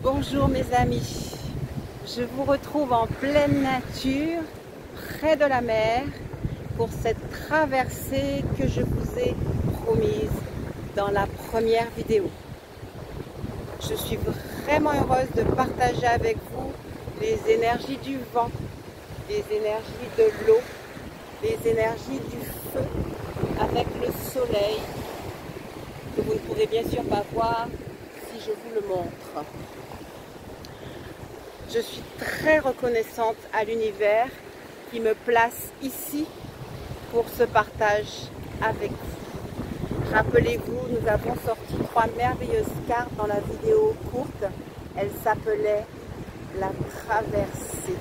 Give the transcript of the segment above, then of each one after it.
Bonjour mes amis, je vous retrouve en pleine nature, près de la mer, pour cette traversée que je vous ai promise dans la première vidéo. Je suis vraiment heureuse de partager avec vous les énergies du vent, les énergies de l'eau, les énergies du feu, avec le soleil, que vous ne pourrez bien sûr pas voir si je vous le montre. Je suis très reconnaissante à l'univers qui me place ici pour ce partage avec vous. Rappelez-vous, nous avons sorti 3 merveilleuses cartes dans la vidéo courte. Elle s'appelait La Traversée.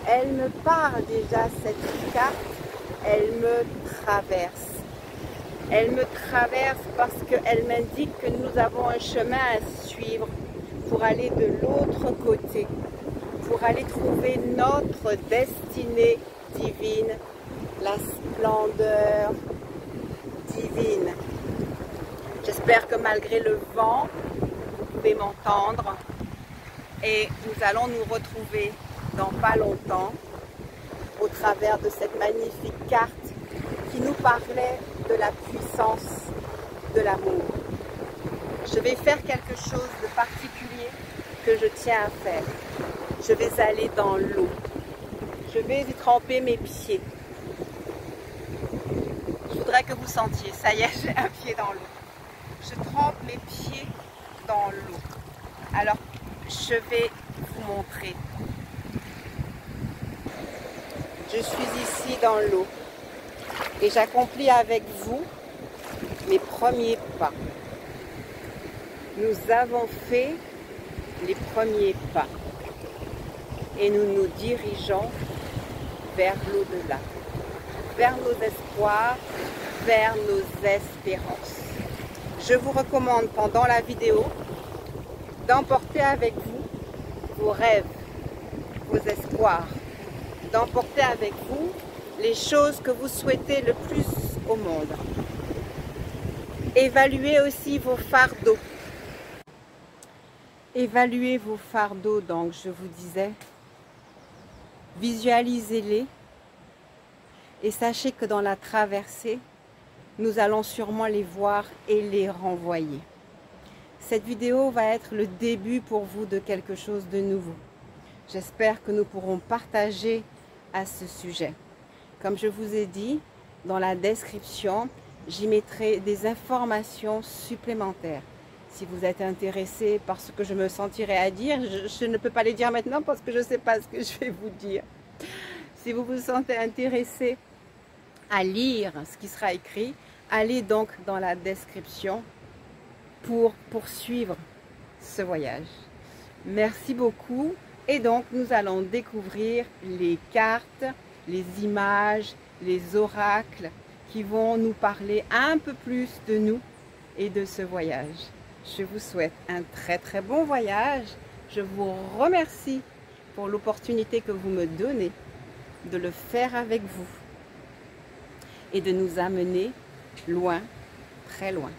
Elle me parle déjà, cette carte, elle me traverse. Elle me traverse parce qu'elle m'indique que nous avons un chemin à suivre pour aller de l'autre côté, pour aller trouver notre destinée divine, la splendeur divine. J'espère que malgré le vent, vous pouvez m'entendre et nous allons nous retrouver dans pas longtemps au travers de cette magnifique carte qui nous parlait de la puissance de l'amour. Je vais faire quelque chose de particulier que je tiens à faire. Je vais aller dans l'eau. Je vais y tremper mes pieds. Je voudrais que vous sentiez. Ça y est, j'ai un pied dans l'eau. Je trempe mes pieds dans l'eau. Alors, je vais vous montrer. Je suis ici dans l'eau et j'accomplis avec vous mes premiers pas. Nous avons fait les premiers pas et nous nous dirigeons vers l'au-delà, vers nos espoirs, vers nos espérances. Je vous recommande pendant la vidéo d'emporter avec vous vos rêves, vos espoirs, d'emporter avec vous les choses que vous souhaitez le plus au monde. Évaluez aussi vos fardeaux. Évaluez vos fardeaux, donc je vous disais, visualisez-les et sachez que dans la traversée, nous allons sûrement les voir et les renvoyer. Cette vidéo va être le début pour vous de quelque chose de nouveau. J'espère que nous pourrons partager à ce sujet. Comme je vous ai dit, dans la description, j'y mettrai des informations supplémentaires. Si vous êtes intéressé par ce que je me sentirai à dire, je ne peux pas les dire maintenant parce que je ne sais pas ce que je vais vous dire. Si vous vous sentez intéressé à lire ce qui sera écrit, allez donc dans la description pour poursuivre ce voyage. Merci beaucoup. Et donc, nous allons découvrir les cartes, les images, les oracles qui vont nous parler un peu plus de nous et de ce voyage. Je vous souhaite un très bon voyage. Je vous remercie pour l'opportunité que vous me donnez de le faire avec vous et de nous amener loin, très loin.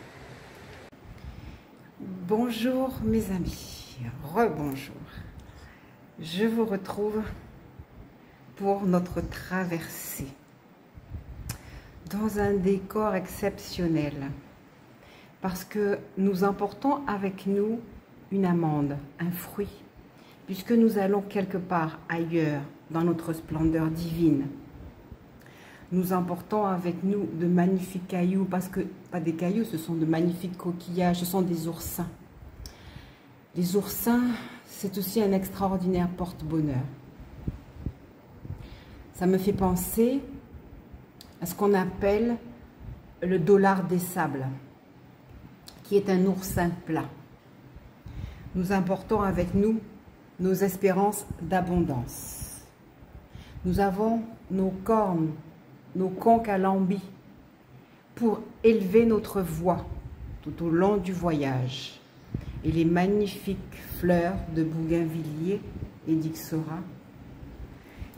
Bonjour mes amis, rebonjour. Je vous retrouve pour notre traversée dans un décor exceptionnel. Parce que nous emportons avec nous une amande, un fruit, puisque nous allons quelque part ailleurs dans notre splendeur divine. Nous emportons avec nous de magnifiques cailloux, parce que, pas des cailloux, ce sont de magnifiques coquillages, ce sont des oursins. Les oursins, c'est aussi un extraordinaire porte-bonheur. Ça me fait penser à ce qu'on appelle le dollar des sables, qui est un oursin plat. Nous importons avec nous nos espérances d'abondance. Nous avons nos cornes, nos conques à lambi pour élever notre voix tout au long du voyage. Et les magnifiques fleurs de bougainvillier et d'ixora.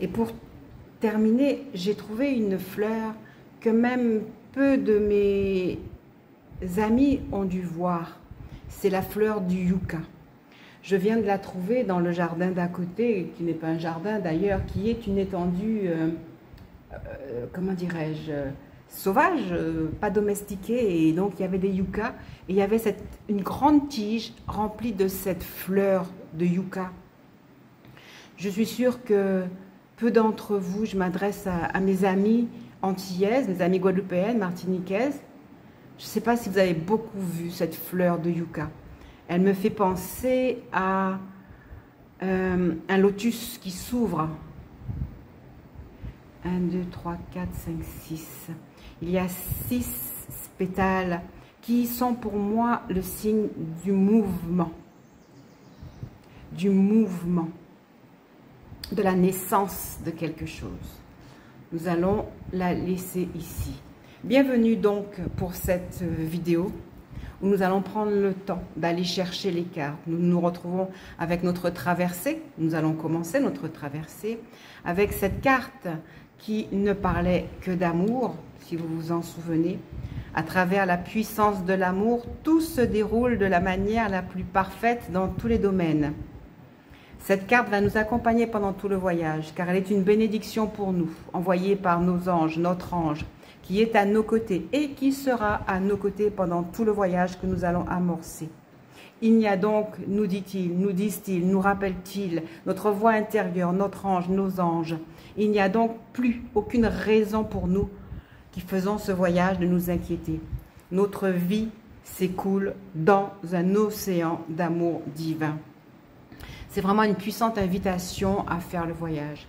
Et pour terminer, j'ai trouvé une fleur que même peu de mes amis ont dû voir. C'est la fleur du yucca. Je viens de la trouver dans le jardin d'à côté, qui n'est pas un jardin d'ailleurs, qui est une étendue, comment dirais-je, sauvage, pas domestiquée. Et donc il y avait des yuccas et il y avait une grande tige remplie de cette fleur de yucca. Je suis sûre que peu d'entre vous, je m'adresse à mes amis antillaises, mes amis guadeloupéennes, martiniquaises. Je ne sais pas si vous avez beaucoup vu cette fleur de yucca. Elle me fait penser à un lotus qui s'ouvre. 1, 2, 3, 4, 5, 6. Il y a 6 pétales qui sont pour moi le signe du mouvement. Du mouvement. De la naissance de quelque chose. Nous allons la laisser ici. Bienvenue donc pour cette vidéo où nous allons prendre le temps d'aller chercher les cartes. Nous nous retrouvons avec notre traversée. Nous allons commencer notre traversée avec cette carte qui ne parlait que d'amour, si vous vous en souvenez. À travers la puissance de l'amour, tout se déroule de la manière la plus parfaite dans tous les domaines. Cette carte va nous accompagner pendant tout le voyage, car elle est une bénédiction pour nous, envoyée par nos anges, notre ange, qui est à nos côtés et qui sera à nos côtés pendant tout le voyage que nous allons amorcer. Il n'y a donc, nous dit-il, nous disent-ils, nous rappelle-t-il, notre voix intérieure, notre ange, nos anges. Il n'y a donc plus aucune raison pour nous qui faisons ce voyage de nous inquiéter. Notre vie s'écoule dans un océan d'amour divin. C'est vraiment une puissante invitation à faire le voyage.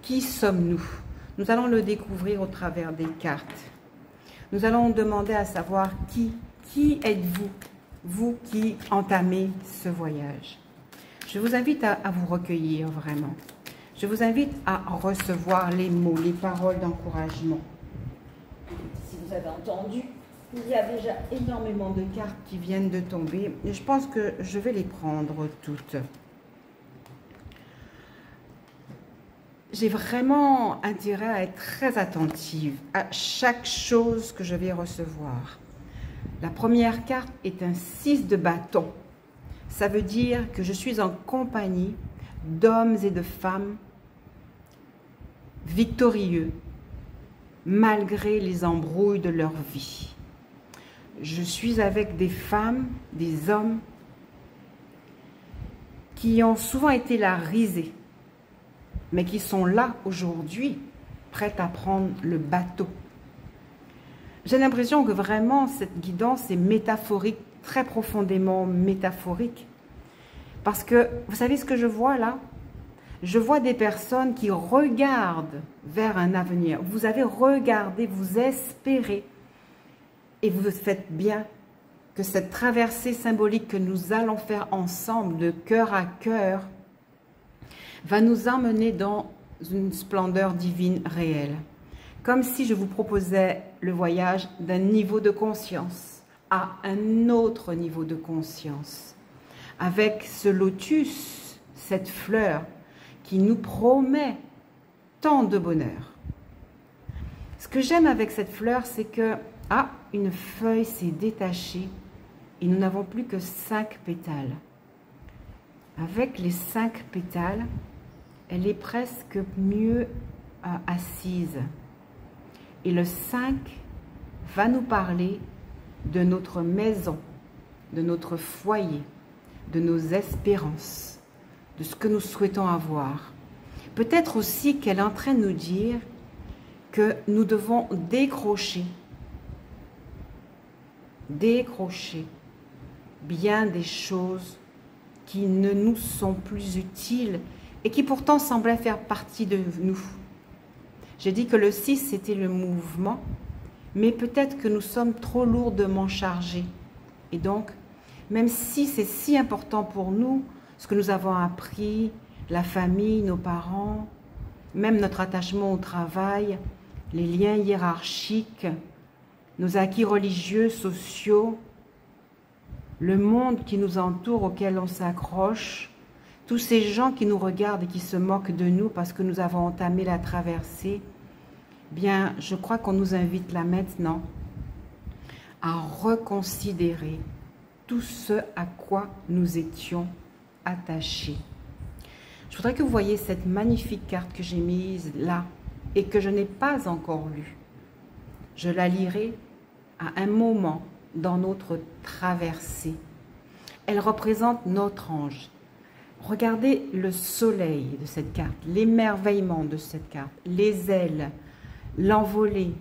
Qui sommes-nous? Nous allons le découvrir au travers des cartes. Nous allons demander à savoir qui êtes-vous, vous qui entamez ce voyage. Je vous invite à vous recueillir vraiment. Je vous invite à recevoir les mots, les paroles d'encouragement. Si vous avez entendu, il y a déjà énormément de cartes qui viennent de tomber. Et je pense que je vais les prendre toutes. J'ai vraiment intérêt à être très attentive à chaque chose que je vais recevoir. La première carte est un 6 de bâton. Ça veut dire que je suis en compagnie d'hommes et de femmes victorieux, malgré les embrouilles de leur vie. Je suis avec des femmes, des hommes qui ont souvent été la risée, mais qui sont là aujourd'hui, prêts à prendre le bateau. J'ai l'impression que vraiment cette guidance est métaphorique, très profondément métaphorique. Parce que, vous savez ce que je vois là? Je vois des personnes qui regardent vers un avenir. Vous avez regardé, vous espérez, et vous faites bien que cette traversée symbolique que nous allons faire ensemble, de cœur à cœur, va nous emmener dans une splendeur divine réelle. Comme si je vous proposais le voyage d'un niveau de conscience à un autre niveau de conscience. Avec ce lotus, cette fleur qui nous promet tant de bonheur. Ce que j'aime avec cette fleur, c'est que, une feuille s'est détachée et nous n'avons plus que 5 pétales. Avec les 5 pétales, elle est presque mieux assise. Et le 5 va nous parler de notre maison, de notre foyer, de nos espérances, de ce que nous souhaitons avoir. Peut-être aussi qu'elle est en train de nous dire que nous devons décrocher bien des choses qui ne nous sont plus utiles et qui pourtant semblaient faire partie de nous. J'ai dit que le 6, c'était le mouvement, mais peut-être que nous sommes trop lourdement chargés. Et donc, même si c'est si important pour nous, ce que nous avons appris, la famille, nos parents, même notre attachement au travail, les liens hiérarchiques, nos acquis religieux, sociaux, le monde qui nous entoure, auquel on s'accroche, tous ces gens qui nous regardent et qui se moquent de nous parce que nous avons entamé la traversée, bien, je crois qu'on nous invite là maintenant à reconsidérer tout ce à quoi nous étions attaché. Je voudrais que vous voyez cette magnifique carte que j'ai mise là et que je n'ai pas encore lue. Je la lirai à un moment dans notre traversée. Elle représente notre ange. Regardez le soleil de cette carte, l'émerveillement de cette carte, les ailes, l'envolée,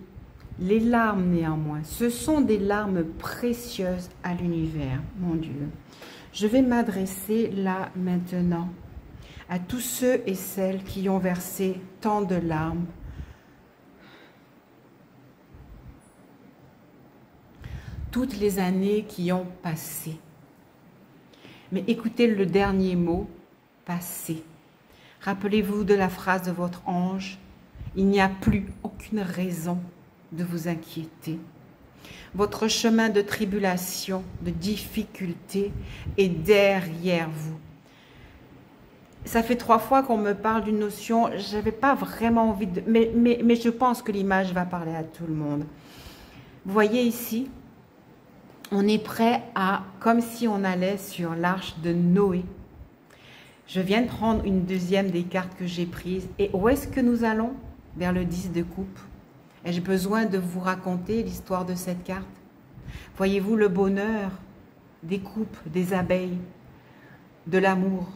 les larmes néanmoins. Ce sont des larmes précieuses à l'univers, mon Dieu. Je vais m'adresser là maintenant à tous ceux et celles qui ont versé tant de larmes. Toutes les années qui ont passé. Mais écoutez le dernier mot, passé. Rappelez-vous de la phrase de votre ange, il n'y a plus aucune raison de vous inquiéter. Votre chemin de tribulation, de difficulté est derrière vous. Ça fait 3 fois qu'on me parle d'une notion, je n'avais pas vraiment envie de... Mais je pense que l'image va parler à tout le monde. Vous voyez ici, on est prêt à, comme si on allait sur l'arche de Noé. Je viens de prendre une deuxième des cartes que j'ai prises. Et où est-ce que nous allons? Vers le 10 de coupe. Ai-je besoin de vous raconter l'histoire de cette carte? Voyez-vous le bonheur des coupes, des abeilles, de l'amour,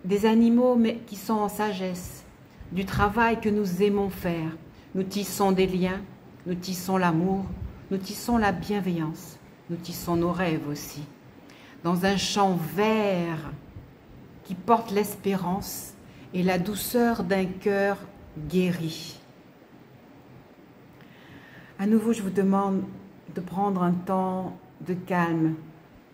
des animaux mais qui sont en sagesse, du travail que nous aimons faire. Nous tissons des liens, nous tissons l'amour, nous tissons la bienveillance, nous tissons nos rêves aussi. Dans un champ vert qui porte l'espérance et la douceur d'un cœur guéri. À nouveau, je vous demande de prendre un temps de calme.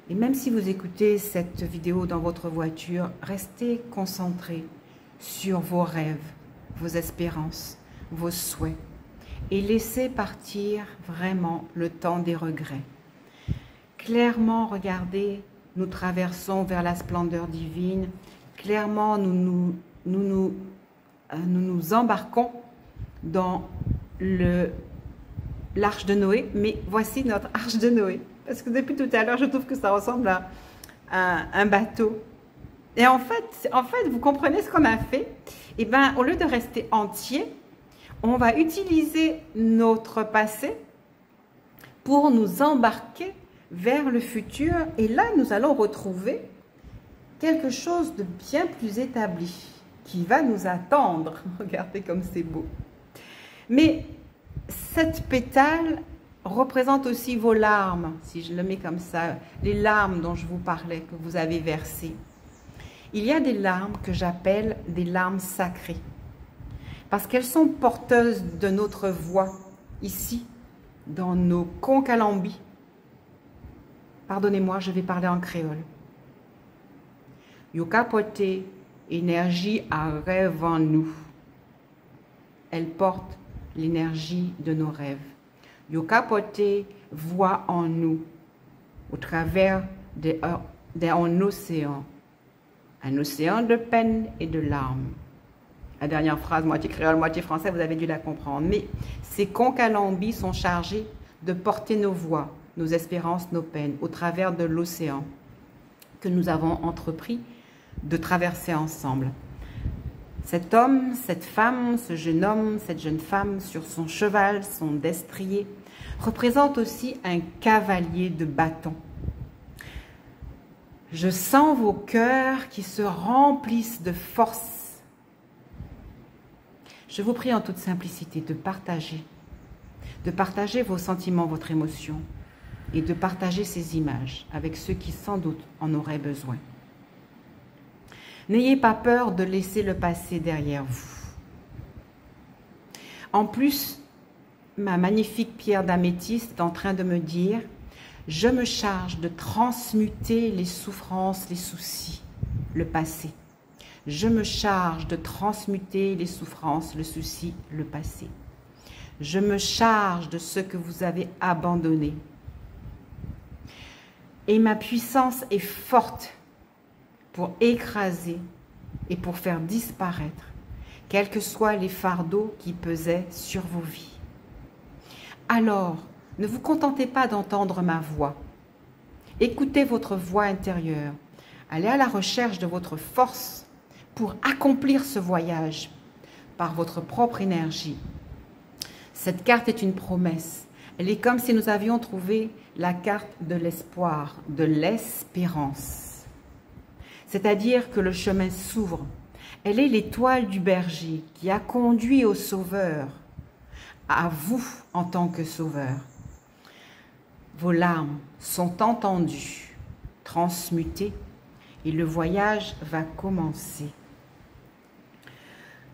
Et même si vous écoutez cette vidéo dans votre voiture, restez concentrés sur vos rêves, vos espérances, vos souhaits. Et laissez partir vraiment le temps des regrets. Clairement, regardez, nous traversons vers la splendeur divine. Clairement, nous nous embarquons dans l'arche de Noé. Mais voici notre arche de Noé. Parce que depuis tout à l'heure, je trouve que ça ressemble à un bateau. Et en fait, vous comprenez ce qu'on a fait? Eh bien, au lieu de rester entier, on va utiliser notre passé pour nous embarquer vers le futur. Et là, nous allons retrouver quelque chose de bien plus établi qui va nous attendre. Regardez comme c'est beau. Mais cette pétale représente aussi vos larmes, si je le mets comme ça, les larmes dont je vous parlais, que vous avez versées. Il y a des larmes que j'appelle des larmes sacrées. Parce qu'elles sont porteuses de notre voix, ici, dans nos concalambis. Pardonnez-moi, je vais parler en créole. Yo capote énergie à rêve en nous. Elle porte l'énergie de nos rêves. Yo capote voix en nous, au travers d'un océan. Un océan de peine et de larmes. La dernière phrase, moitié créole, moitié français, vous avez dû la comprendre. Mais ces concalambis sont chargés de porter nos voix, nos espérances, nos peines au travers de l'océan que nous avons entrepris de traverser ensemble. Cet homme, cette femme, ce jeune homme, cette jeune femme sur son cheval, son destrier, représente aussi un cavalier de bâton. Je sens vos cœurs qui se remplissent de force. Je vous prie en toute simplicité de partager vos sentiments, votre émotion et de partager ces images avec ceux qui sans doute en auraient besoin. N'ayez pas peur de laisser le passé derrière vous. En plus, ma magnifique pierre d'améthyste est en train de me dire « Je me charge de transmuter les souffrances, les soucis, le passé. Je me charge de transmuter les souffrances, le souci, le passé. Je me charge de ce que vous avez abandonné. Et ma puissance est forte pour écraser et pour faire disparaître quels que soient les fardeaux qui pesaient sur vos vies. Alors, ne vous contentez pas d'entendre ma voix. Écoutez votre voix intérieure. Allez à la recherche de votre force pour accomplir ce voyage par votre propre énergie. Cette carte est une promesse. Elle est comme si nous avions trouvé la carte de l'espoir, de l'espérance. C'est-à-dire que le chemin s'ouvre. Elle est l'étoile du berger qui a conduit au Sauveur, à vous en tant que Sauveur. Vos larmes sont entendues, transmutées, et le voyage va commencer.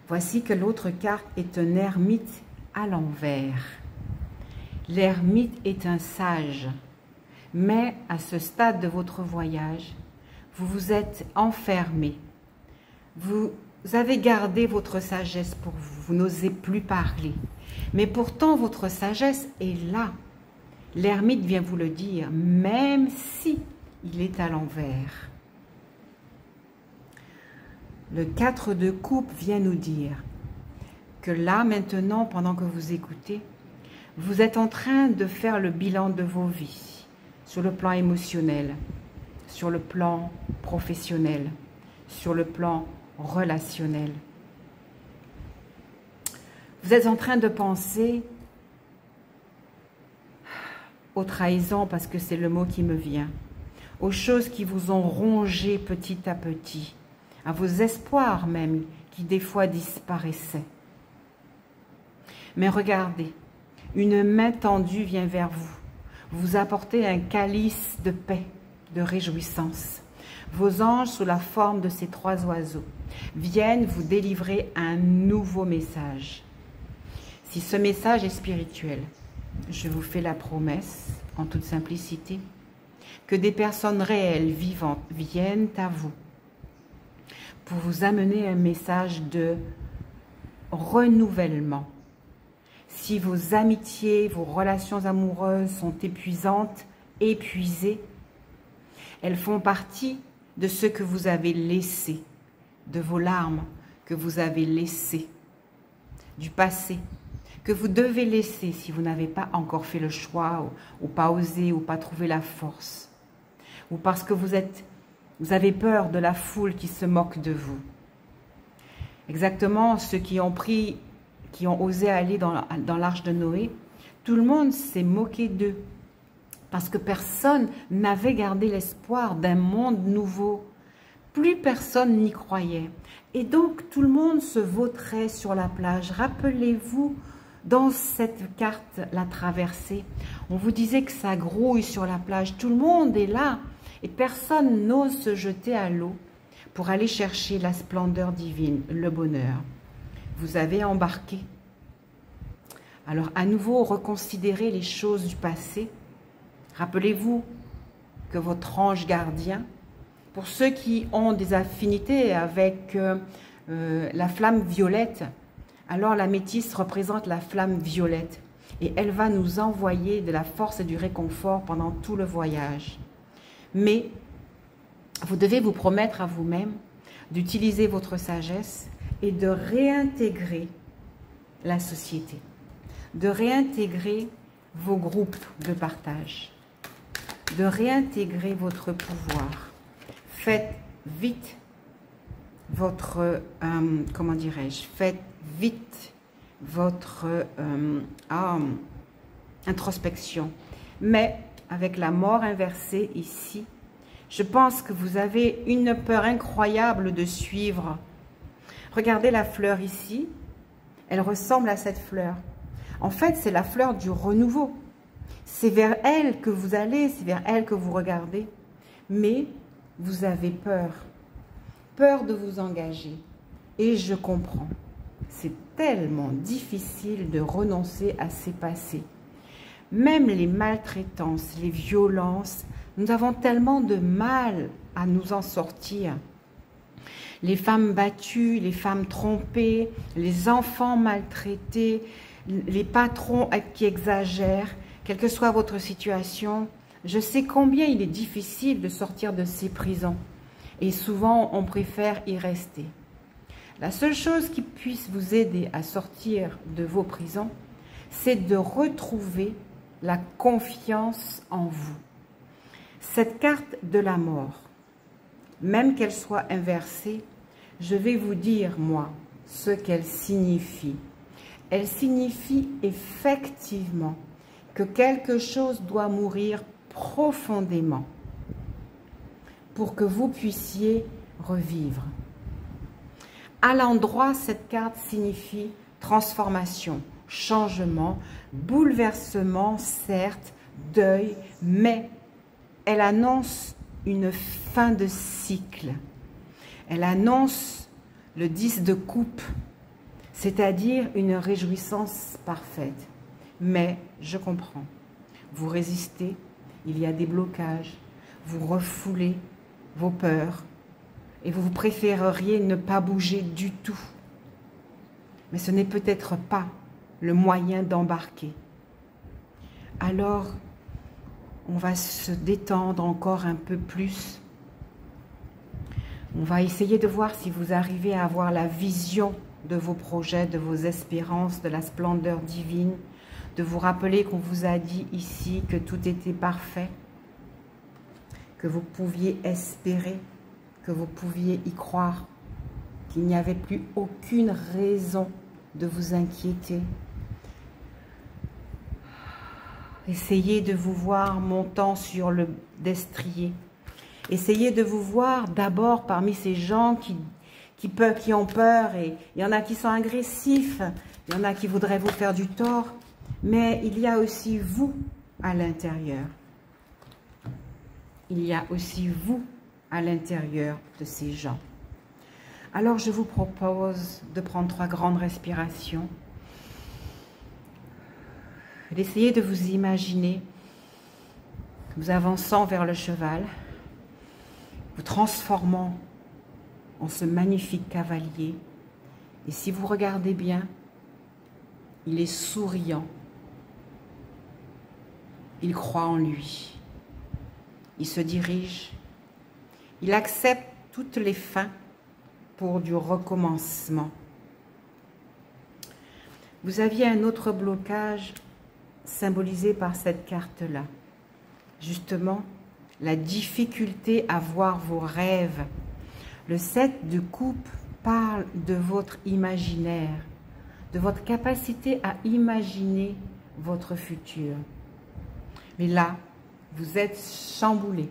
Voici que l'autre carte est un ermite à l'envers. L'ermite est un sage, mais à ce stade de votre voyage, vous vous êtes enfermé. Vous avez gardé votre sagesse pour vous, vous n'osez plus parler. Mais pourtant, votre sagesse est là. L'ermite vient vous le dire, même si il est à l'envers. Le 4 de coupe vient nous dire que là, maintenant, pendant que vous écoutez, vous êtes en train de faire le bilan de vos vies, sur le plan émotionnel, sur le plan professionnel, sur le plan relationnel. Vous êtes en train de penser aux trahisons, parce que c'est le mot qui me vient, aux choses qui vous ont rongé petit à petit, à vos espoirs même, qui des fois disparaissaient. Mais regardez, une main tendue vient vers vous, vous apportez un calice de paix, de réjouissance. Vos anges, sous la forme de ces 3 oiseaux, viennent vous délivrer un nouveau message. Si ce message est spirituel, je vous fais la promesse, en toute simplicité, que des personnes réelles, vivantes, viennent à vous pour vous amener un message de renouvellement. Si vos amitiés, vos relations amoureuses sont épuisantes, épuisées, elles font partie de ce que vous avez laissé, de vos larmes que vous avez laissées, du passé, que vous devez laisser si vous n'avez pas encore fait le choix, ou pas osé, ou pas trouvé la force, ou parce que vous avez peur de la foule qui se moque de vous. Exactement, ceux qui ont osé aller dans l'arche de Noé, tout le monde s'est moqué d'eux, parce que personne n'avait gardé l'espoir d'un monde nouveau. Plus personne n'y croyait. Et donc, tout le monde se vautrait sur la plage. Rappelez-vous, dans cette carte, la traversée, on vous disait que ça grouille sur la plage. Tout le monde est là. Et personne n'ose se jeter à l'eau pour aller chercher la splendeur divine, le bonheur. Vous avez embarqué. Alors, à nouveau, reconsidérez les choses du passé. Rappelez-vous que votre ange gardien, pour ceux qui ont des affinités avec la flamme violette, alors la métisse représente la flamme violette et elle va nous envoyer de la force et du réconfort pendant tout le voyage. Mais vous devez vous promettre à vous-même d'utiliser votre sagesse et de réintégrer la société, de réintégrer vos groupes de partage, de réintégrer votre pouvoir. Faites vite votre, comment dirais-je, faites vite votre introspection. Mais avec la mort inversée ici, je pense que vous avez une peur incroyable de suivre. Regardez la fleur ici, elle ressemble à cette fleur. En fait, c'est la fleur du renouveau. C'est vers elle que vous allez, c'est vers elle que vous regardez. Mais vous avez peur. Peur de vous engager. Et je comprends. C'est tellement difficile de renoncer à ces passés. Même les maltraitances, les violences, nous avons tellement de mal à nous en sortir. Les femmes battues, les femmes trompées, les enfants maltraités, les patrons qui exagèrent, quelle que soit votre situation, je sais combien il est difficile de sortir de ces prisons. Et souvent, on préfère y rester. La seule chose qui puisse vous aider à sortir de vos prisons, c'est de retrouver la confiance en vous. Cette carte de la mort, même qu'elle soit inversée, je vais vous dire, moi, ce qu'elle signifie. Elle signifie effectivement que quelque chose doit mourir profondément pour que vous puissiez revivre. À l'endroit, cette carte signifie transformation, changement, bouleversement, certes, deuil, mais elle annonce une fin de cycle. Elle annonce le 10 de coupe, c'est-à-dire une réjouissance parfaite. Mais je comprends, vous résistez, il y a des blocages, vous refoulez vos peurs et vous préféreriez ne pas bouger du tout. Mais ce n'est peut-être pas le moyen d'embarquer. Alors, on va se détendre encore un peu plus. On va essayer de voir si vous arrivez à avoir la vision de vos projets, de vos espérances, de la splendeur divine, de vous rappeler qu'on vous a dit ici que tout était parfait, que vous pouviez espérer, que vous pouviez y croire, qu'il n'y avait plus aucune raison de vous inquiéter. Essayez de vous voir montant sur le destrier. Essayez de vous voir d'abord parmi ces gens qui ont peur, et il y en a qui sont agressifs, il y en a qui voudraient vous faire du tort, mais il y a aussi vous à l'intérieur. Il y a aussi vous à l'intérieur de ces gens. Alors je vous propose de prendre 3 grandes respirations, d'essayer de vous imaginer vous avançant vers le cheval, vous transformant en ce magnifique cavalier. Et si vous regardez bien, il est souriant. Il croit en lui. Il se dirige. Il accepte toutes les fins pour du recommencement. Vous aviez un autre blocage symbolisé par cette carte-là. Justement, la difficulté à voir vos rêves. Le 7 de coupe parle de votre imaginaire, de votre capacité à imaginer votre futur. Mais là, vous êtes chamboulé.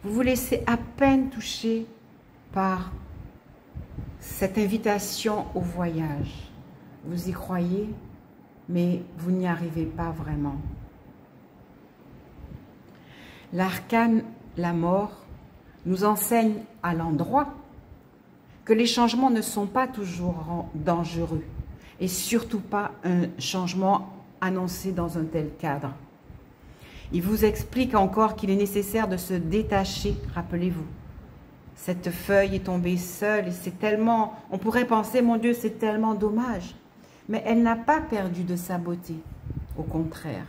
Vous vous laissez à peine toucher par cette invitation au voyage. Vous y croyez, mais vous n'y arrivez pas vraiment. L'arcane, la mort, nous enseigne à l'endroit que les changements ne sont pas toujours dangereux et surtout pas un changement annoncé dans un tel cadre. Il vous explique encore qu'il est nécessaire de se détacher, rappelez-vous. Cette feuille est tombée seule et c'est tellement, on pourrait penser, mon Dieu, c'est tellement dommage. Mais elle n'a pas perdu de sa beauté. Au contraire,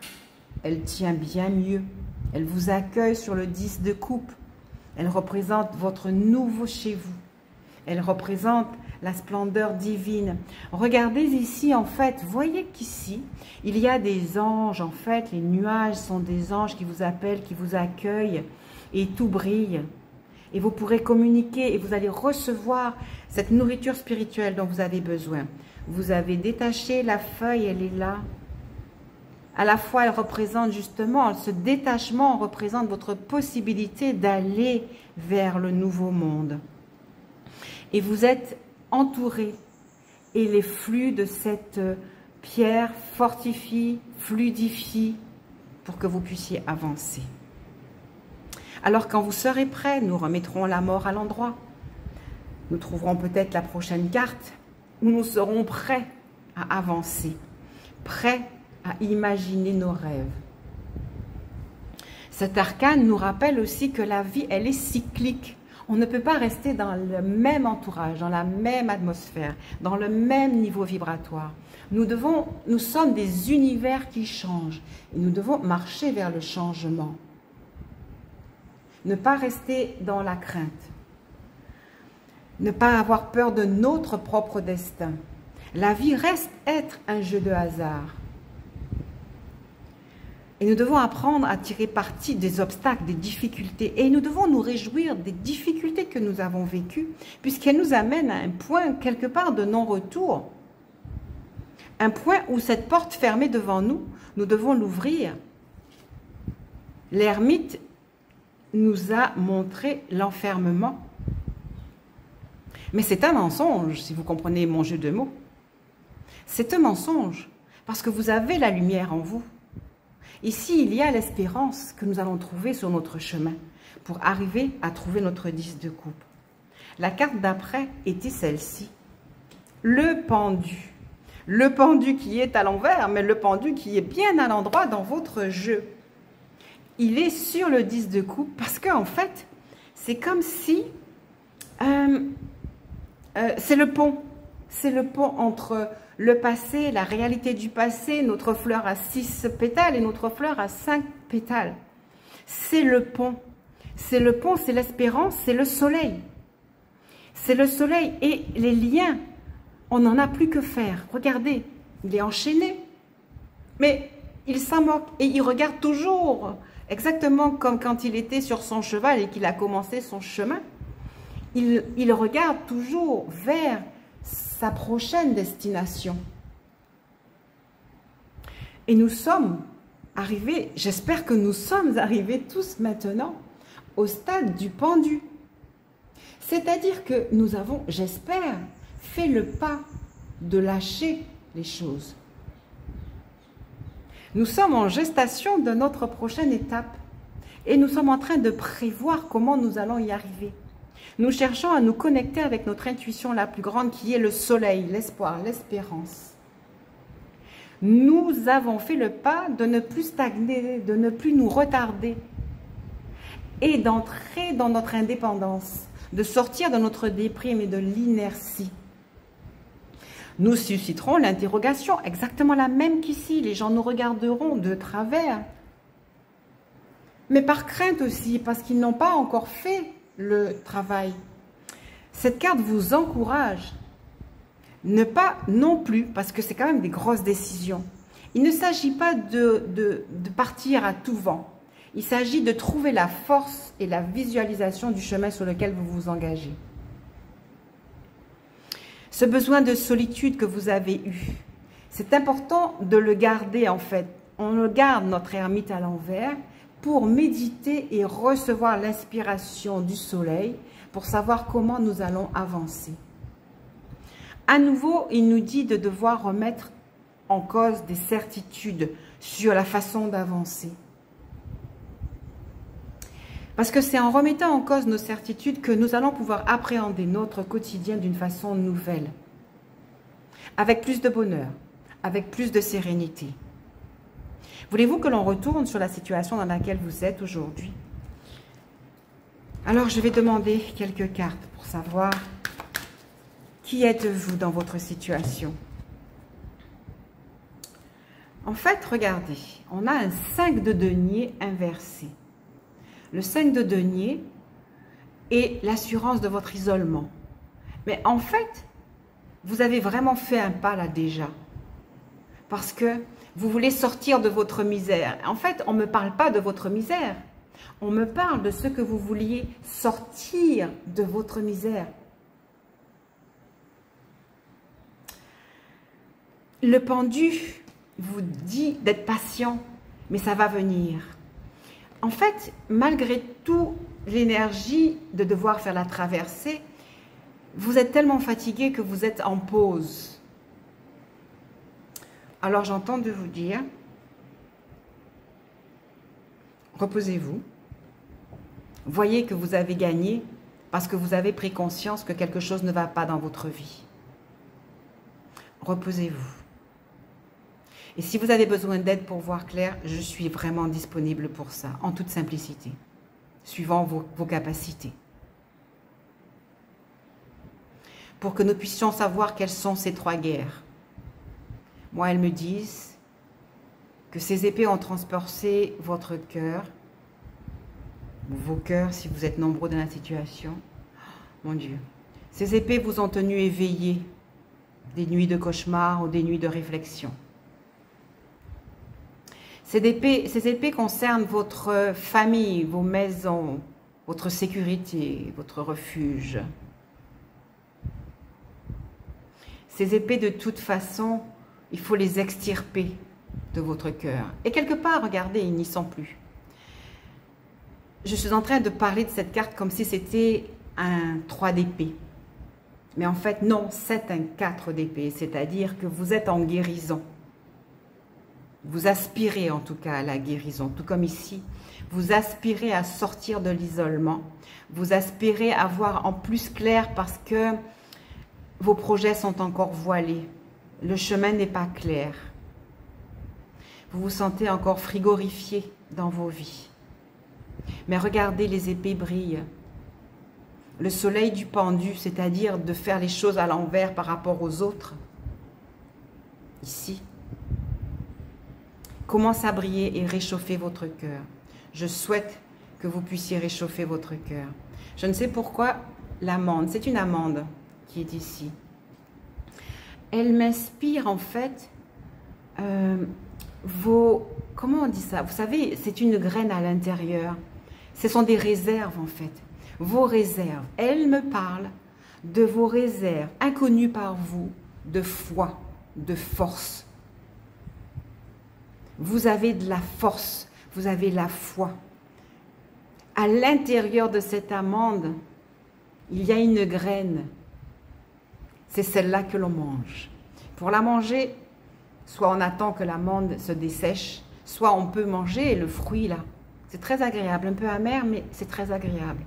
elle tient bien mieux. Elle vous accueille sur le 10 de coupe. Elle représente votre nouveau chez vous. Elle représente la splendeur divine. Regardez ici, en fait, voyez qu'ici, il y a des anges. En fait, les nuages sont des anges qui vous appellent, qui vous accueillent, et tout brille. Et vous pourrez communiquer et vous allez recevoir cette nourriture spirituelle dont vous avez besoin. Vous avez détaché la feuille, elle est là. À la fois, elle représente justement, ce détachement représente votre possibilité d'aller vers le nouveau monde. Et vous êtes entouré. Et les flux de cette pierre fortifient, fluidifient pour que vous puissiez avancer. Alors quand vous serez prêts, nous remettrons la mort à l'endroit. Nous trouverons peut-être la prochaine carte où nous serons prêts à avancer, prêts à imaginer nos rêves. Cet arcane nous rappelle aussi que la vie, elle est cyclique. On ne peut pas rester dans le même entourage, dans la même atmosphère, dans le même niveau vibratoire. Nous sommes des univers qui changent et nous devons marcher vers le changement. Ne pas rester dans la crainte. Ne pas avoir peur de notre propre destin. La vie reste être un jeu de hasard. Et nous devons apprendre à tirer parti des obstacles, des difficultés. Et nous devons nous réjouir des difficultés que nous avons vécues, puisqu'elles nous amènent à un point, quelque part, de non-retour. Un point où cette porte fermée devant nous, nous devons l'ouvrir. L'ermite nous a montré l'enfermement. Mais c'est un mensonge, si vous comprenez mon jeu de mots. C'est un mensonge, parce que vous avez la lumière en vous. Ici, il y a l'espérance que nous allons trouver sur notre chemin pour arriver à trouver notre 10 de coupe. La carte d'après était celle-ci. Le pendu. Le pendu qui est à l'envers, mais le pendu qui est bien à l'endroit dans votre jeu. Il est sur le 10 de coupe parce qu'en fait, c'est comme si... c'est le pont. C'est le pont entre le passé, la réalité du passé, notre fleur à 6 pétales et notre fleur à 5 pétales. C'est le pont. C'est le pont, c'est l'espérance, c'est le soleil. C'est le soleil et les liens, on n'en a plus que faire. Regardez, il est enchaîné, mais il s'en moque et il regarde toujours, exactement comme quand il était sur son cheval et qu'il a commencé son chemin. Il regarde toujours vers sa prochaine destination. Et nous sommes arrivés, j'espère que nous sommes arrivés tous maintenant au stade du pendu. C'est-à-dire que nous avons, j'espère, fait le pas de lâcher les choses. Nous sommes en gestation de notre prochaine étape et nous sommes en train de prévoir comment nous allons y arriver. Nous cherchons à nous connecter avec notre intuition la plus grande qui est le soleil, l'espoir, l'espérance. Nous avons fait le pas de ne plus stagner, de ne plus nous retarder et d'entrer dans notre indépendance, de sortir de notre déprime et de l'inertie. Nous susciterons l'interrogation, exactement la même qu'ici. Les gens nous regarderont de travers, mais par crainte aussi, parce qu'ils n'ont pas encore fait le travail. Cette carte vous encourage. Ne pas non plus, parce que c'est quand même des grosses décisions. Il ne s'agit pas de partir à tout vent. Il s'agit de trouver la force et la visualisation du chemin sur lequel vous vous engagez. Ce besoin de solitude que vous avez eu, c'est important de le garder en fait. On le garde, notre ermite à l'envers, pour méditer et recevoir l'inspiration du soleil, pour savoir comment nous allons avancer. À nouveau, il nous dit de devoir remettre en cause des certitudes sur la façon d'avancer. Parce que c'est en remettant en cause nos certitudes que nous allons pouvoir appréhender notre quotidien d'une façon nouvelle. Avec plus de bonheur, avec plus de sérénité. Voulez-vous que l'on retourne sur la situation dans laquelle vous êtes aujourd'hui? Alors, je vais demander quelques cartes pour savoir qui êtes-vous dans votre situation. En fait, regardez, on a un 5 de denier inversé. Le 5 de denier est l'assurance de votre isolement. Mais en fait, vous avez vraiment fait un pas là déjà. Parce que vous voulez sortir de votre misère. En fait, on ne me parle pas de votre misère. On me parle de ce que vous vouliez sortir de votre misère. Le pendu vous dit d'être patient, mais ça va venir. En fait, malgré tout l'énergie de devoir faire la traversée, vous êtes tellement fatigué que vous êtes en pause. Alors j'entends de vous dire, reposez-vous, voyez que vous avez gagné parce que vous avez pris conscience que quelque chose ne va pas dans votre vie. Reposez-vous. Et si vous avez besoin d'aide pour voir clair, je suis vraiment disponible pour ça, en toute simplicité, suivant vos capacités. Pour que nous puissions savoir quelles sont ces 3 guerres. Moi, elles me disent que ces épées ont transpercé votre cœur, vos cœurs si vous êtes nombreux dans la situation. Mon Dieu, ces épées vous ont tenu éveillés, des nuits de cauchemar ou des nuits de réflexion. Ces épées concernent votre famille, vos maisons, votre sécurité, votre refuge. Ces épées, de toute façon, il faut les extirper de votre cœur. Et quelque part, regardez, ils n'y sont plus. Je suis en train de parler de cette carte comme si c'était un 3 d'épée. Mais en fait, non, c'est un 4 d'épée, c'est-à-dire que vous êtes en guérison. Vous aspirez en tout cas à la guérison, tout comme ici. Vous aspirez à sortir de l'isolement. Vous aspirez à voir en plus clair parce que vos projets sont encore voilés. Le chemin n'est pas clair. Vous vous sentez encore frigorifié dans vos vies. Mais regardez, les épées brillent. Le soleil du pendu, c'est-à-dire de faire les choses à l'envers par rapport aux autres, ici, commence à briller et réchauffer votre cœur. Je souhaite que vous puissiez réchauffer votre cœur. Je ne sais pourquoi l'amande, c'est une amande qui est ici. Elle m'inspire en fait comment on dit ça? Vous savez, c'est une graine à l'intérieur. Ce sont des réserves en fait. Vos réserves. Elle me parle de vos réserves inconnues par vous, de foi, de force. Vous avez de la force, vous avez la foi. À l'intérieur de cette amande, il y a une graine. C'est celle-là que l'on mange. Pour la manger, soit on attend que l'amande se dessèche, soit on peut manger le fruit là. C'est très agréable, un peu amer, mais c'est très agréable.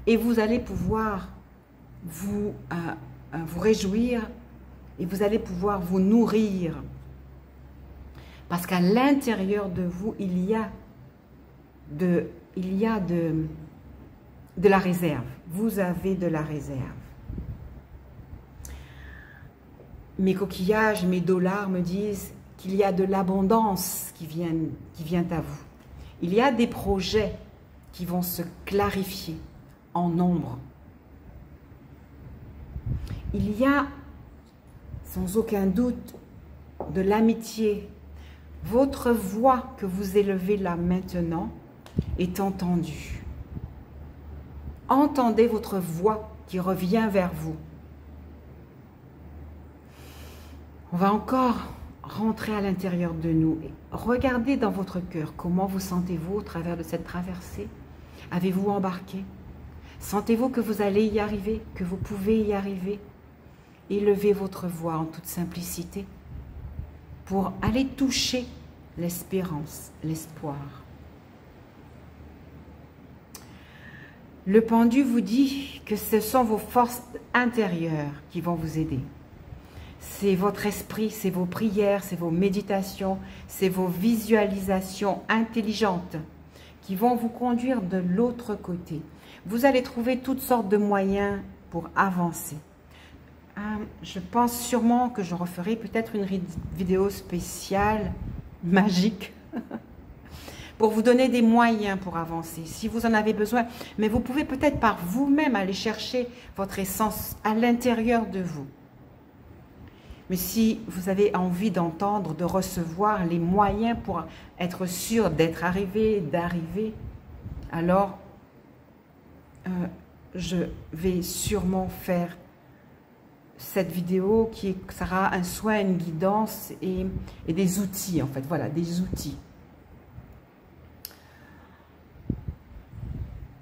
Et vous allez pouvoir vous réjouir et vous allez pouvoir vous nourrir. Parce qu'à l'intérieur de vous, il y a de la réserve. Vous avez de la réserve. Mes coquillages, mes dollars me disent qu'il y a de l'abondance qui vient à vous. Il y a des projets qui vont se clarifier en nombre. Il y a, sans aucun doute, de l'amitié. Votre voix que vous élevez là maintenant est entendue. Entendez votre voix qui revient vers vous. On va encore rentrer à l'intérieur de nous. Regardez dans votre cœur, comment vous sentez-vous au travers de cette traversée? Avez-vous embarqué? Sentez-vous que vous allez y arriver, que vous pouvez y arriver? Élevez votre voix en toute simplicité pour aller toucher l'espérance, l'espoir. Le pendu vous dit que ce sont vos forces intérieures qui vont vous aider. C'est votre esprit, c'est vos prières, c'est vos méditations, c'est vos visualisations intelligentes qui vont vous conduire de l'autre côté. Vous allez trouver toutes sortes de moyens pour avancer. Je pense sûrement que je referai peut-être une vidéo spéciale, magique, pour vous donner des moyens pour avancer, si vous en avez besoin. Mais vous pouvez peut-être par vous-même aller chercher votre essence à l'intérieur de vous. Mais si vous avez envie d'entendre, de recevoir les moyens pour être sûr d'être arrivé, d'arriver, alors je vais sûrement faire cette vidéo qui sera un soin, une guidance et des outils en fait. Voilà, des outils.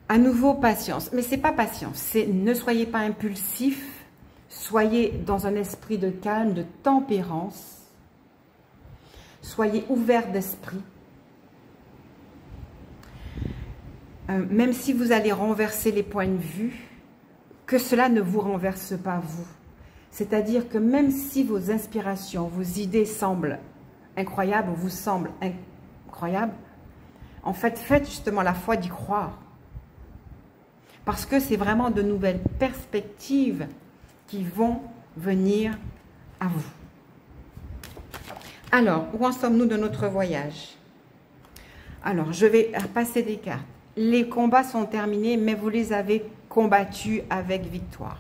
À nouveau, patience. Mais c'est pas patience, c'est ne soyez pas impulsif. Soyez dans un esprit de calme, de tempérance. Soyez ouvert d'esprit. Même si vous allez renverser les points de vue, que cela ne vous renverse pas vous. C'est-à-dire que même si vos inspirations, vos idées semblent incroyables, vous semblent incroyables, en fait, faites justement la foi d'y croire. Parce que c'est vraiment de nouvelles perspectives qui vont venir à vous. Alors, où en sommes-nous de notre voyage? Alors, je vais passer des cartes. Les combats sont terminés, mais vous les avez combattus avec victoire.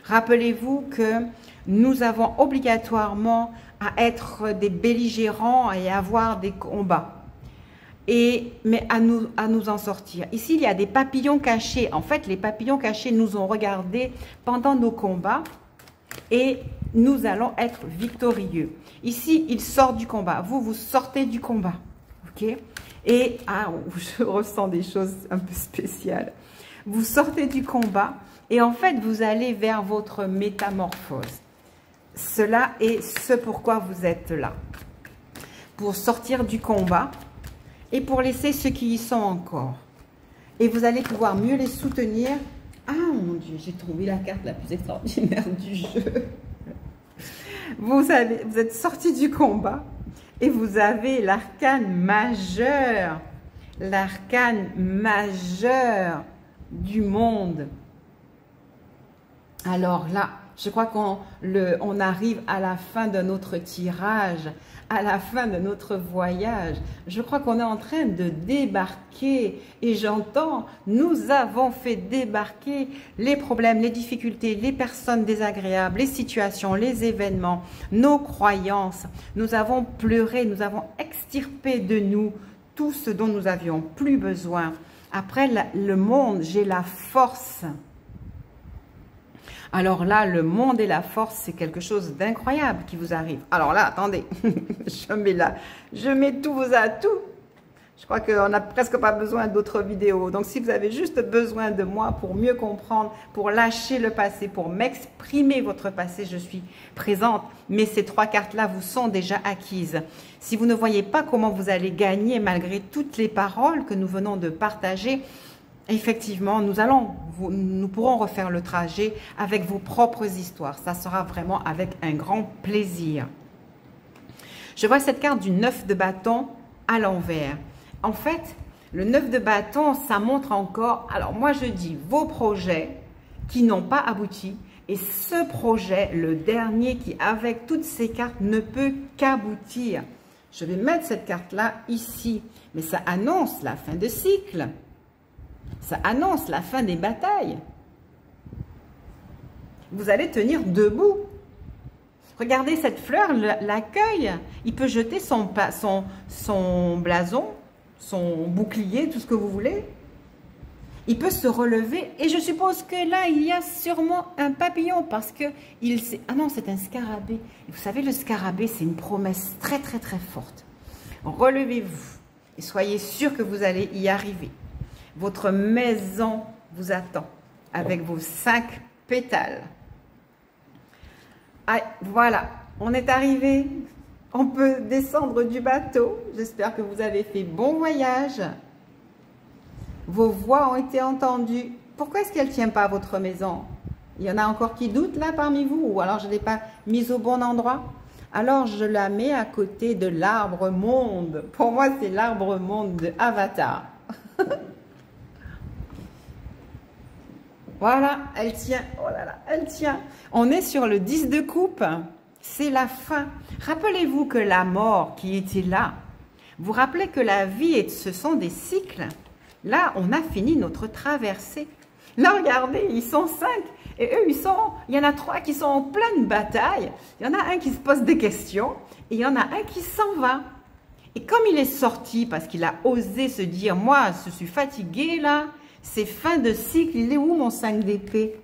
Rappelez-vous que nous avons obligatoirement à être des belligérants et avoir des combats. mais à nous en sortir. Ici, il y a des papillons cachés. En fait, les papillons cachés nous ont regardés pendant nos combats et nous allons être victorieux. Ici, il sort du combat. Vous sortez du combat. Ok? Et, je ressens des choses un peu spéciales. Vous sortez du combat et en fait, vous allez vers votre métamorphose. Cela est ce pourquoi vous êtes là. Pour sortir du combat et pour laisser ceux qui y sont encore. Et vous allez pouvoir mieux les soutenir. Ah mon Dieu, j'ai trouvé la carte la plus extraordinaire du jeu. Vous êtes sorti du combat et vous avez l'arcane majeur. L'arcane majeur du monde. Alors là, je crois qu'on arrive à la fin de notre tirage, à la fin de notre voyage. Je crois qu'on est en train de débarquer et j'entends, nous avons fait débarquer les problèmes, les difficultés, les personnes désagréables, les situations, les événements, nos croyances. Nous avons pleuré, nous avons extirpé de nous tout ce dont nous avions plus besoin. Après le monde, j'ai la force. Alors là, le monde et la force, c'est quelque chose d'incroyable qui vous arrive. Alors là, attendez, je mets tous vos atouts. Je crois qu'on n'a presque pas besoin d'autres vidéos. Donc, si vous avez juste besoin de moi pour mieux comprendre, pour lâcher le passé, pour m'exprimer votre passé, je suis présente. Mais ces 3 cartes-là vous sont déjà acquises. Si vous ne voyez pas comment vous allez gagner malgré toutes les paroles que nous venons de partager, effectivement, nous pourrons refaire le trajet avec vos propres histoires. Ça sera vraiment avec un grand plaisir. Je vois cette carte du 9 de bâton à l'envers. En fait, le 9 de bâton, ça montre encore, alors moi je dis vos projets qui n'ont pas abouti et ce projet, le dernier qui avec toutes ces cartes ne peut qu'aboutir. Je vais mettre cette carte-là ici, mais ça annonce la fin de cycle. Ça annonce la fin des batailles. Vous allez tenir debout. Regardez cette fleur, l'accueil. Il peut jeter son blason, son bouclier, tout ce que vous voulez. Il peut se relever. Et je suppose que là, il y a sûrement un papillon parce que ah non, c'est un scarabée. Et vous savez, le scarabée, c'est une promesse très, très, très forte. Relevez-vous et soyez sûr que vous allez y arriver. Votre maison vous attend avec vos 5 pétales. Ah, voilà, on est arrivé. On peut descendre du bateau. J'espère que vous avez fait bon voyage. Vos voix ont été entendues. Pourquoi est-ce qu'elle ne tient pas votre maison? Il y en a encore qui doutent là parmi vous? Ou alors je ne l'ai pas mise au bon endroit? Alors je la mets à côté de l'arbre monde. Pour moi, c'est l'arbre monde de Avatar. Voilà, elle tient. Oh là là, elle tient. On est sur le 10 de coupe. C'est la fin. Rappelez-vous que la mort qui était là, vous rappelez que la vie, ce sont des cycles. Là, on a fini notre traversée. Là, regardez, ils sont 5. Et eux, il y en a 3 qui sont en pleine bataille. Il y en a un qui se pose des questions. Et il y en a un qui s'en va. Et comme il est sorti, parce qu'il a osé se dire, moi, je suis fatigué là, c'est fin de cycle, il est où mon 5 d'épée?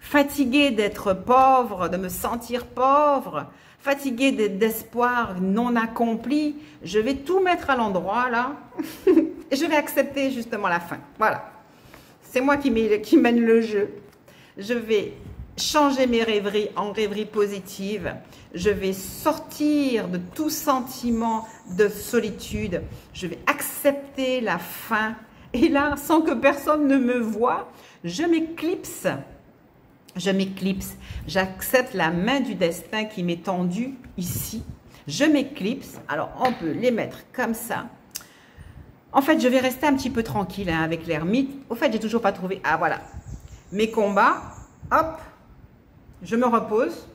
Fatigué d'être pauvre, de me sentir pauvre, fatigué d'espoir non accompli, je vais tout mettre à l'endroit là et je vais accepter justement la fin. Voilà, c'est moi qui mène le jeu. Je vais changer mes rêveries en rêveries positives. Je vais sortir de tout sentiment de solitude. Je vais accepter la fin. Et là, sans que personne ne me voie, je m'éclipse. Je m'éclipse. J'accepte la main du destin qui m'est tendue ici. Je m'éclipse. Alors, on peut les mettre comme ça. En fait, je vais rester un petit peu tranquille hein, avec l'ermite. Au fait, j'ai toujours pas trouvé... Ah, voilà. Mes combats. Hop. Je me repose.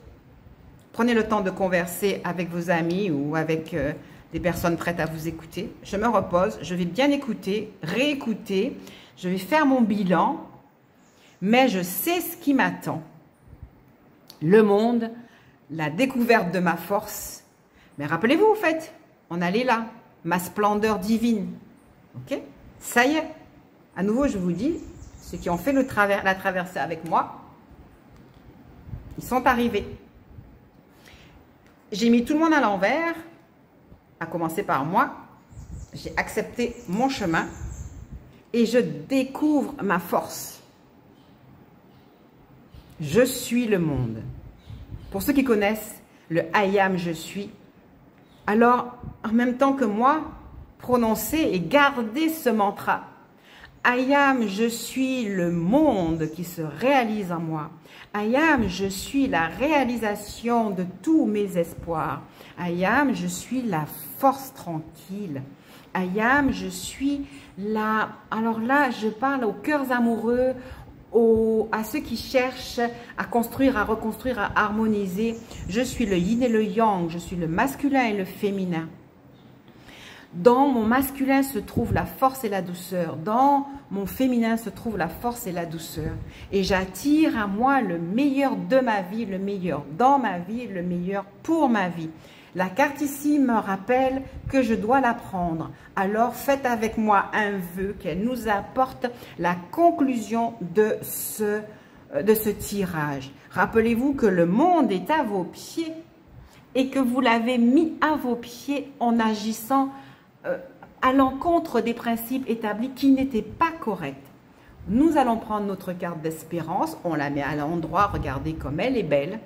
Prenez le temps de converser avec vos amis ou avec... des personnes prêtes à vous écouter. Je me repose, je vais bien écouter, réécouter, je vais faire mon bilan, mais je sais ce qui m'attend. Le monde, la découverte de ma force. Mais rappelez-vous, en fait, on allait là. ma splendeur divine. Ok? Ça y est. À nouveau, je vous dis, ceux qui ont fait la traversée avec moi, ils sont arrivés. J'ai mis tout le monde à l'envers, à commencer par moi. J'ai accepté mon chemin et je découvre ma force. Je suis le monde. Pour ceux qui connaissent le I am, je suis, alors en même temps que moi, prononcez et gardez ce mantra. I am, je suis le monde qui se réalise en moi. I am, je suis la réalisation de tous mes espoirs. I am, je suis la force tranquille. I am, je suis la... Alors là, je parle aux cœurs amoureux, à ceux qui cherchent à construire, à reconstruire, à harmoniser. Je suis le yin et le yang, je suis le masculin et le féminin. Dans mon masculin se trouve la force et la douceur. Dans mon féminin se trouve la force et la douceur. Et j'attire à moi le meilleur de ma vie, le meilleur dans ma vie, le meilleur pour ma vie. La carte ici me rappelle que je dois la prendre. Alors faites avec moi un vœu qu'elle nous apporte la conclusion de ce tirage. Rappelez-vous que le monde est à vos pieds et que vous l'avez mis à vos pieds en agissant à l'encontre des principes établis qui n'étaient pas corrects. Nous allons prendre notre carte d'espérance, on la met à l'endroit, regardez comme elle est belle.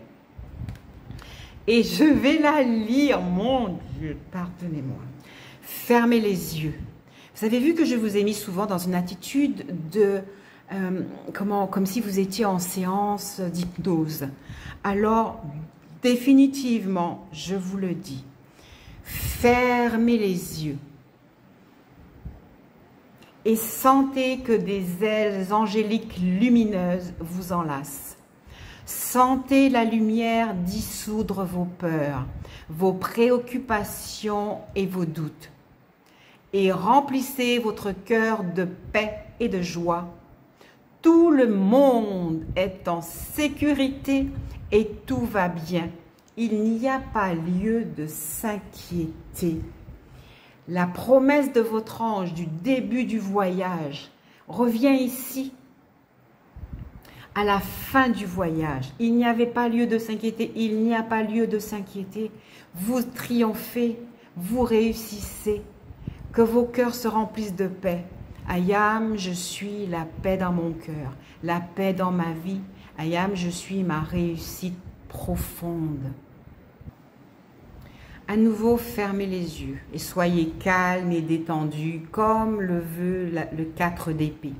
Et je vais la lire, mon Dieu, pardonnez-moi. Fermez les yeux. Vous avez vu que je vous ai mis souvent dans une attitude de, comme si vous étiez en séance d'hypnose. Alors, définitivement, je vous le dis, fermez les yeux et sentez que des ailes angéliques lumineuses vous enlacent. Sentez la lumière dissoudre vos peurs, vos préoccupations et vos doutes. Et remplissez votre cœur de paix et de joie. Tout le monde est en sécurité et tout va bien. Il n'y a pas lieu de s'inquiéter. La promesse de votre ange du début du voyage revient ici. À la fin du voyage, il n'y avait pas lieu de s'inquiéter, il n'y a pas lieu de s'inquiéter. Vous triomphez, vous réussissez, que vos cœurs se remplissent de paix. I am, je suis la paix dans mon cœur, la paix dans ma vie. I am, je suis ma réussite profonde. À nouveau, fermez les yeux et soyez calme et détendu comme le veut le 4 d'épée.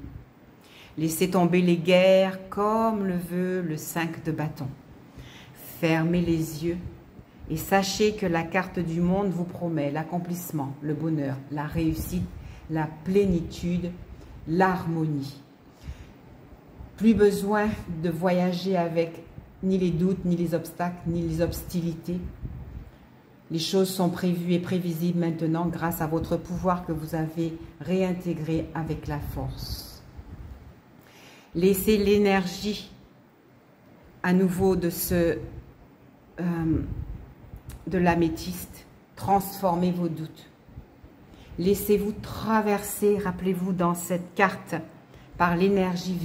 Laissez tomber les guerres comme le veut le 5 de bâton. Fermez les yeux et sachez que la carte du monde vous promet l'accomplissement, le bonheur, la réussite, la plénitude, l'harmonie. Plus besoin de voyager avec ni les doutes, ni les obstacles, ni les hostilités. Les choses sont prévues et prévisibles maintenant grâce à votre pouvoir que vous avez réintégré avec la force. Laissez l'énergie à nouveau de l'améthyste transformer vos doutes. Laissez-vous traverser, rappelez-vous, dans cette carte par l'énergie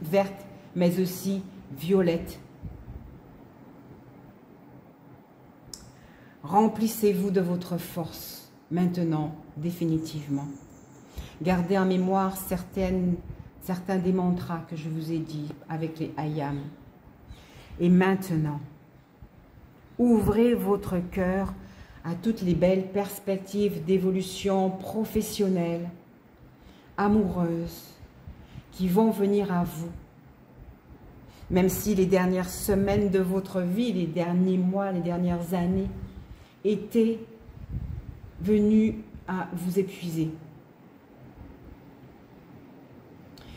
verte, mais aussi violette. Remplissez-vous de votre force, maintenant, définitivement. Gardez en mémoire certains des mantras que je vous ai dit avec les I am. Et maintenant, ouvrez votre cœur à toutes les belles perspectives d'évolution professionnelle, amoureuse, qui vont venir à vous. Même si les dernières semaines de votre vie, les derniers mois, les dernières années, étaient venus à vous épuiser.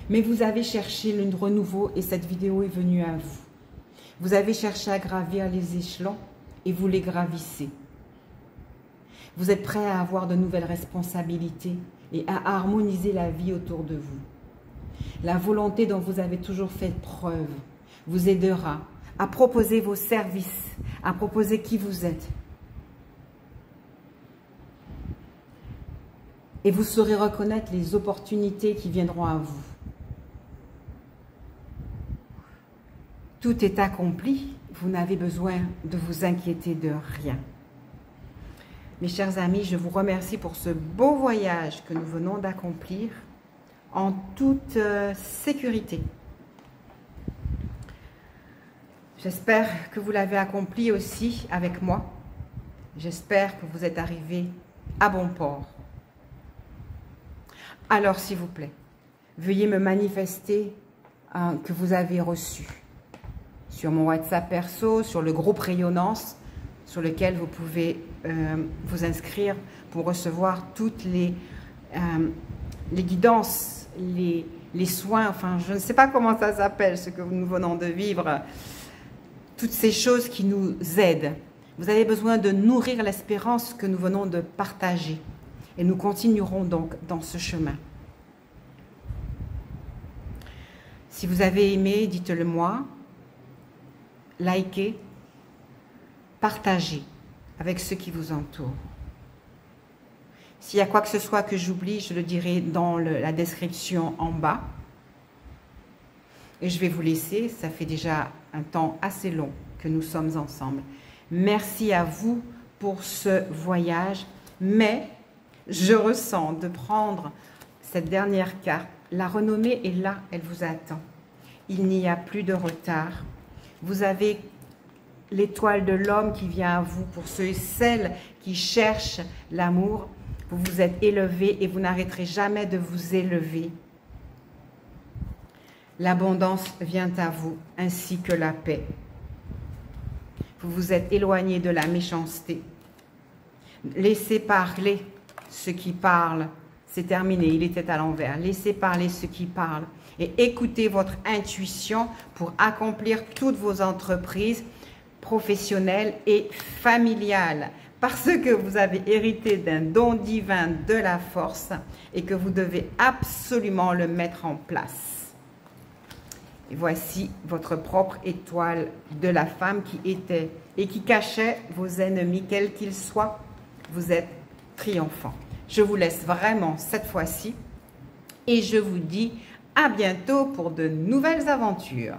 Mais vous avez cherché le renouveau et cette vidéo est venue à vous. Vous avez cherché à gravir les échelons et vous les gravissez. Vous êtes prêt à avoir de nouvelles responsabilités et à harmoniser la vie autour de vous. La volonté dont vous avez toujours fait preuve vous aidera à proposer vos services, à proposer qui vous êtes. et vous saurez reconnaître les opportunités qui viendront à vous. Tout est accompli, vous n'avez besoin de vous inquiéter de rien. Mes chers amis, je vous remercie pour ce beau voyage que nous venons d'accomplir en toute sécurité. J'espère que vous l'avez accompli aussi avec moi. J'espère que vous êtes arrivés à bon port. Alors, s'il vous plaît, veuillez me manifester que vous avez reçu sur mon WhatsApp perso, sur le groupe Rayonnance, sur lequel vous pouvez vous inscrire pour recevoir toutes les guidances, les soins, enfin, je ne sais pas comment ça s'appelle, ce que nous venons de vivre, toutes ces choses qui nous aident. Vous avez besoin de nourrir l'espérance que nous venons de partager. Et nous continuerons donc dans ce chemin. Si vous avez aimé, dites-le moi. Likez, partagez avec ceux qui vous entourent. S'il y a quoi que ce soit que j'oublie, je le dirai dans la description en bas. Et je vais vous laisser, ça fait déjà un temps assez long que nous sommes ensemble. Merci à vous pour ce voyage, mais je ressens de prendre cette dernière carte. La renommée est là, elle vous attend. Il n'y a plus de retard. Vous avez l'étoile de l'homme qui vient à vous pour ceux et celles qui cherchent l'amour. Vous vous êtes élevé et vous n'arrêterez jamais de vous élever. L'abondance vient à vous, ainsi que la paix. Vous vous êtes éloigné de la méchanceté. Laissez parler ceux qui parlent. C'est terminé, il était à l'envers. Laissez parler ceux qui parlent. Et écoutez votre intuition pour accomplir toutes vos entreprises professionnelles et familiales. Parce que vous avez hérité d'un don divin de la force et que vous devez absolument le mettre en place. Et voici votre propre étoile de la femme qui était et qui cachait vos ennemis, quels qu'ils soient. Vous êtes triomphant. Je vous laisse vraiment cette fois-ci et je vous dis à bientôt pour de nouvelles aventures.